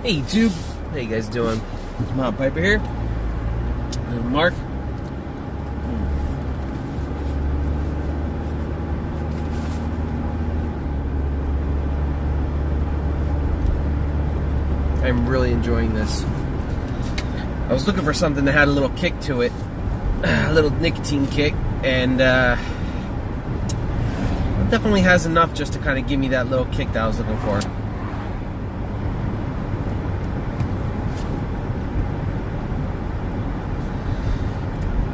Hey YouTube, how you guys doing? Mom Piper here. And Mark. I'm really enjoying this. I was looking for something that had a little kick to it, a little nicotine kick, and it definitely has enough just to kind of give me that little kick that I was looking for.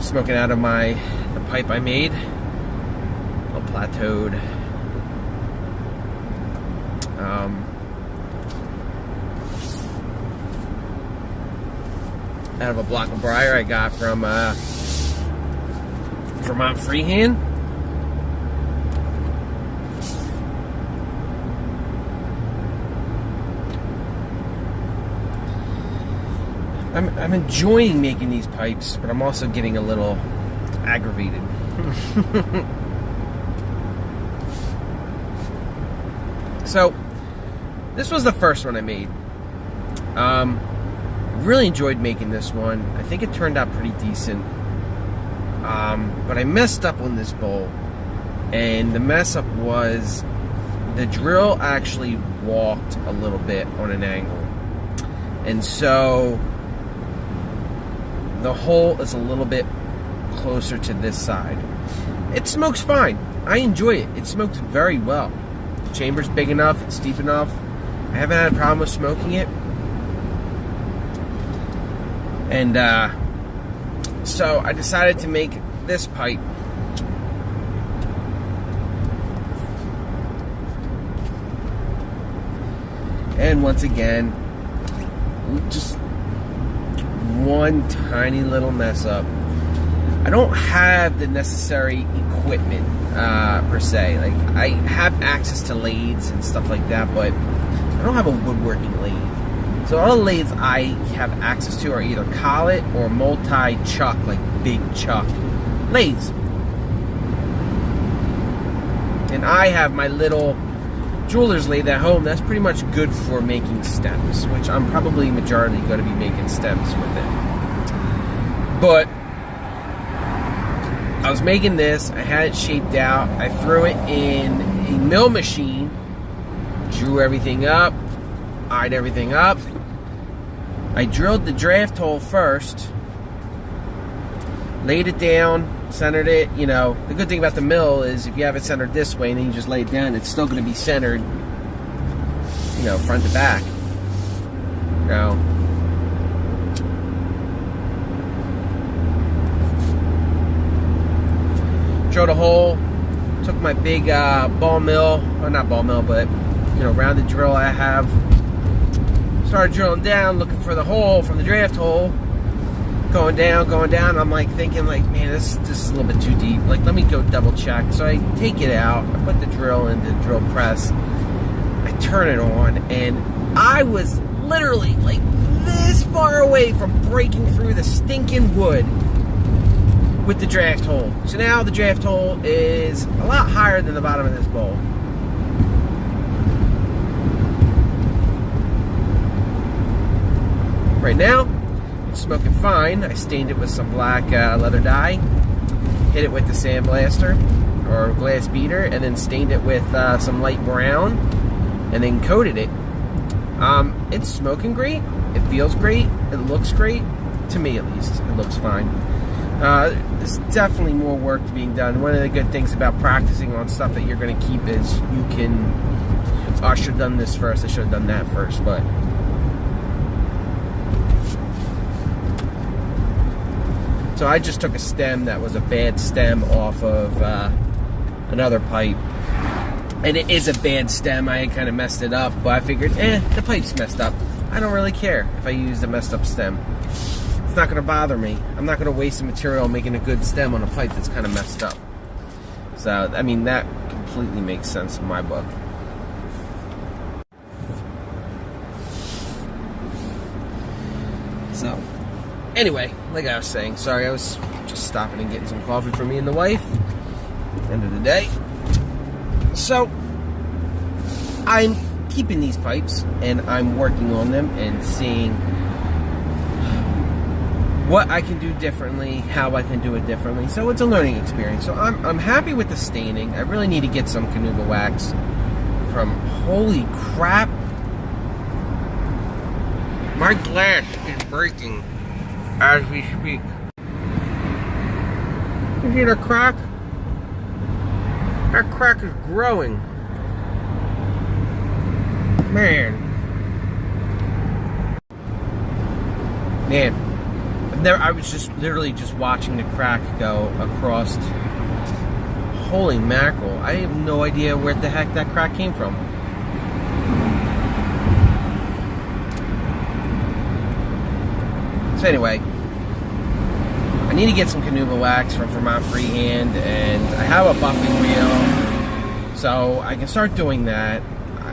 Smoking out of the pipe I made, all plateaued. Out of a block of briar I got from Vermont Freehand. I'm enjoying making these pipes, but I'm also getting a little aggravated. So, this was the first one I made. Really enjoyed making this one. I think it turned out pretty decent. But I messed up on this bowl. And the mess up was the drill actually walked a little bit on an angle. And so the hole is a little bit closer to this side. It smokes fine. I enjoy it. It smokes very well. The chamber's big enough. It's deep enough. I haven't had a problem with smoking it. And so I decided to make this pipe. And once again, just one tiny little mess up. I don't have the necessary equipment per se. Like, I have access to lathes and stuff like that, but I don't have a woodworking lathe. So all the lathes I have access to are either collet or multi-chuck, like big chuck lathes. And I have my little jeweler's lathe at home that's pretty much good for making stems, which I'm probably majority going to be making stems with it. But I was making this, I had it shaped out, I threw it in a mill machine, drew everything up, eyed everything up. I drilled the draft hole first, laid it down, centered it. You know, the good thing about the mill is if you have it centered this way and then you just lay it down, it's still going to be centered, you know, front to back. Now, drilled a hole, took my big ball mill, or not ball mill, but, you know, rounded drill I have, started drilling down, looking for the hole from the draft hole. Going down, I'm like thinking like, man, this is a little bit too deep. Like, let me go double check. So I take it out, I put the drill into the drill press, I turn it on, and I was literally like this far away from breaking through the stinking wood with the draft hole. So now the draft hole is a lot higher than the bottom of this bowl. Right now, it's smoking fine. I stained it with some black leather dye, hit it with the sandblaster or glass beater, and then stained it with some light brown, and then coated it. It's smoking great. It feels great. It looks great. To me, at least, it looks fine. There's definitely more work being done. One of the good things about practicing on stuff that you're going to keep is you can, oh, I should have done this first. I should have done that first, but so I just took a stem that was a bad stem off of another pipe. And it is a bad stem. I had kind of messed it up, but I figured, the pipe's messed up. I don't really care if I use a messed up stem. It's not going to bother me. I'm not going to waste the material making a good stem on a pipe that's kind of messed up. So, I mean, that completely makes sense in my book. So, anyway, like I was saying, sorry, I was just stopping and getting some coffee for me and the wife. End of the day. So, I'm keeping these pipes, and I'm working on them and seeing what I can do differently, how I can do it differently. So it's a learning experience. So I'm happy with the staining. I really need to get some Canuba wax from, holy crap. My glass is breaking as we speak. You see that crack? That crack is growing. Man. I was just literally just watching the crack go across. Holy mackerel. I have no idea where the heck that crack came from. So anyway, I need to get some Canuba wax from Vermont Freehand, and I have a buffing wheel, so I can start doing that.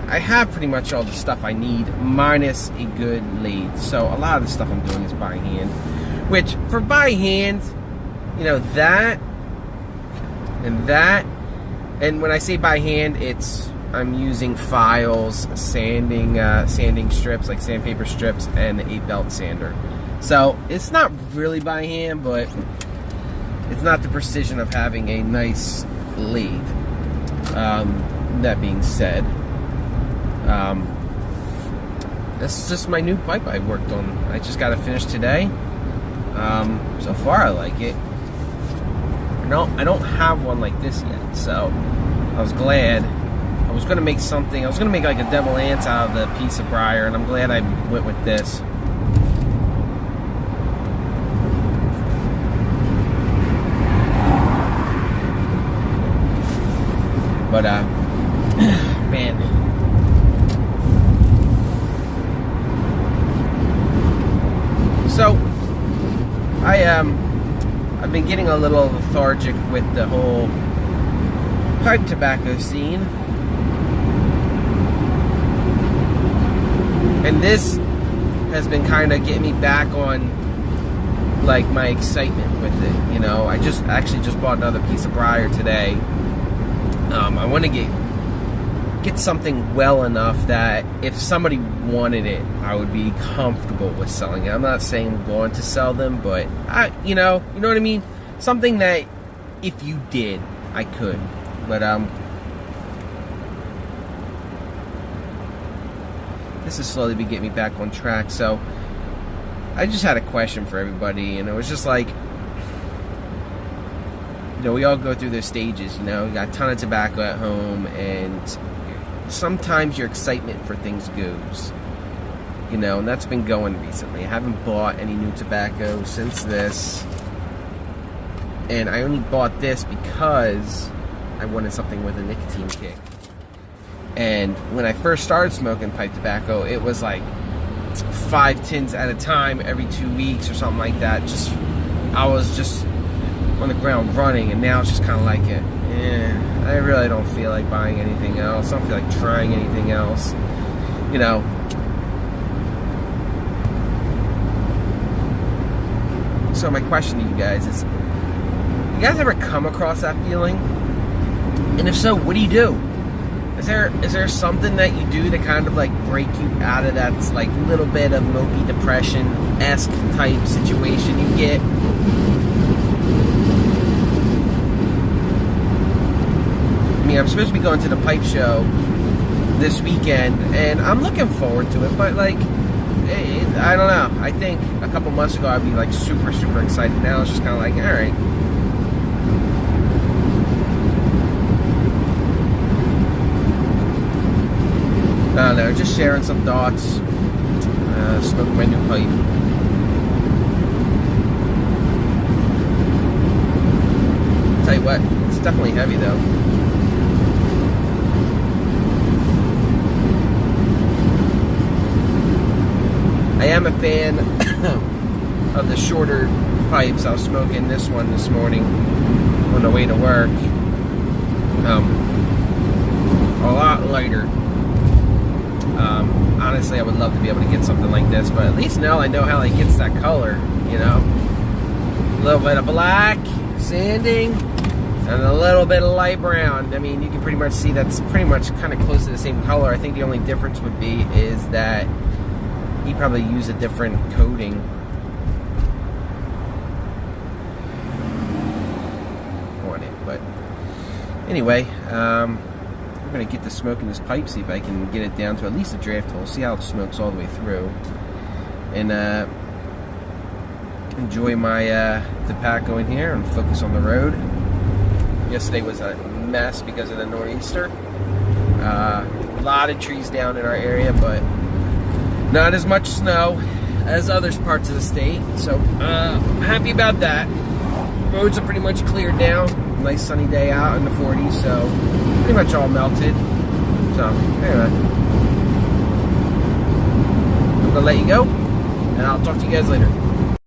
I have pretty much all the stuff I need, minus a good lathe. So a lot of the stuff I'm doing is by hand, which for by hand, you know, that, and when I say by hand, I'm using files, sanding strips, like sandpaper strips, and a belt sander. So it's not really by hand, but it's not the precision of having a nice lathe. That being said, this is just my new pipe I worked on. I just got it finished today. So far I like it. I don't have one like this yet, so I was glad. I was gonna make something. I was gonna make like a devil ants out of the piece of briar, and I'm glad I went with this. But man, so I've been getting a little lethargic with the whole pipe tobacco scene, and this has been kind of getting me back on like my excitement with it. You know, I actually just bought another piece of briar today. I want to get something well enough that if somebody wanted it, I would be comfortable with selling it. I'm not saying I'm going to sell them, but you know what I mean? Something that if you did, I could. But this is slowly getting me back on track. So I just had a question for everybody, and it was just like, you know, we all go through those stages. You know, you got a ton of tobacco at home, and sometimes your excitement for things goes. You know, and that's been going recently. I haven't bought any new tobacco since this, and I only bought this because I wanted something with a nicotine kick. And when I first started smoking pipe tobacco, it was like 5 tins at a time every 2 weeks or something like that. I was just on the ground running, and now it's just kind of like I really don't feel like buying anything else. I don't feel like trying anything else. You know. So my question to you guys is, you guys ever come across that feeling? And if so, what do you do? Is there something that you do to kind of like break you out of that like little bit of mopey depression-esque type situation you get? I mean, I'm supposed to be going to the pipe show this weekend, and I'm looking forward to it, but like, I don't know. I think a couple months ago I'd be like super, super excited. Now it's just kind of like, alright. I don't know, just sharing some thoughts, smoking my new pipe. Tell you what, it's definitely heavy though. I am a fan of the shorter pipes. I was smoking this one this morning on the way to work. A lot lighter. Honestly, I would love to be able to get something like this, but at least now I know how it gets that color, you know. A little bit of black, sanding, and a little bit of light brown. I mean, you can pretty much see that's pretty much kind of close to the same color. I think the only difference would be is that he probably used a different coating. On it, but anyway, I'm gonna get the smoke in this pipe, see if I can get it down to at least a draft hole, see how it smokes all the way through, and enjoy my tobacco in here and focus on the road. Yesterday was a mess because of the nor'easter. A lot of trees down in our area, but not as much snow as other parts of the state, so I'm happy about that. Roads are pretty much cleared down. Nice sunny day out in the 40s, so pretty much all melted. So anyway, I'm gonna let you go, and I'll talk to you guys later.